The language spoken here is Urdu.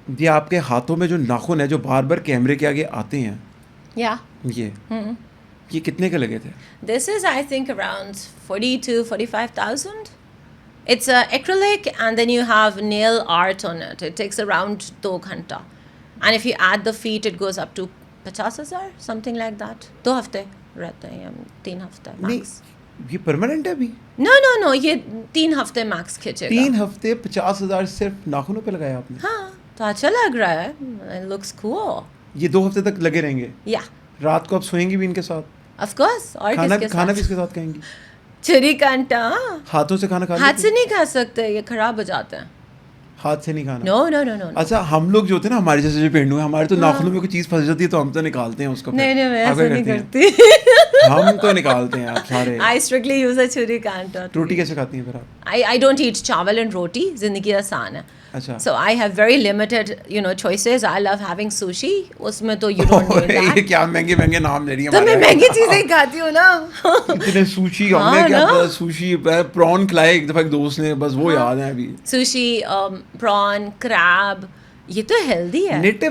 یہ آپ کے ہاتھوں میں جو ناخن ہے جو بار بار کیمرے کے آگے آتے ہیں, Yeah. یہ کتنے کے لگے تھے؟ This is, I think, around 40 to 45,000. It's acrylic, and then you have nail art on it. It takes around 2 ghanta. And if you add the feet, it goes up to 50,000, something like that. 2 ہفتے رہتے ہیں, 3 ہفتے max. یہ پرماننٹ ہے ابھی؟ No, یہ 3 ہفتے max کھینچے گا. 3 ہفتے 50,000 صرف ناخنوں پہ لگایا آپ نے؟ ہاں, تو اچھا لگ رہا ہے. It looks cool. یہ 2 ہفتے تک لگے رہیں گے؟ Yeah. رات کو آپ سوئیں گی بھی ان کے ساتھ؟ Of course. اور کھانا بھی اس کے ساتھ کھائیں گی؟ چھری کانٹا. ہاتھوں سے کھانا کھا ہاتھ سے نہیں کھا سکتے, یہ خراب ہو جاتے ہیں. ہاتھ سے نہیں کھانا؟ No. اچھا, ہم لوگ جو ہوتے ہیں نا, ہمارے جیسے جو پینڈو ہیں, ہمارے تو ناخنوں میں کوئی چیز پھنس جاتی ہے تو ہم تو نکالتے ہیں اس کو. نہیں میں ایسا نہیں کرتی. ہم تو نکالتے ہیں آپ سارے. I strictly use a چھری کانٹا. روٹی کیسے کھاتی ہیں پھر آپ؟ I don't eat چاول and روٹی. زندگی آسان ہے. اچھا. So I have very limited, choices. I love having sushi. اس میں تو you don't need that. یہ کیا مہنگے نام لے رہی ہیں. تو میں مہنگی چیزیں کھاتی ہوں نا. اتنے سوشی, ہم نے کیا پتا سوشی پران کھلائے ایک دفعہ ایک دوست نے, بس وہ یاد ہے ابھی. سوشی, پران, کریب, یہ تو ہیلدی ہے. نیٹو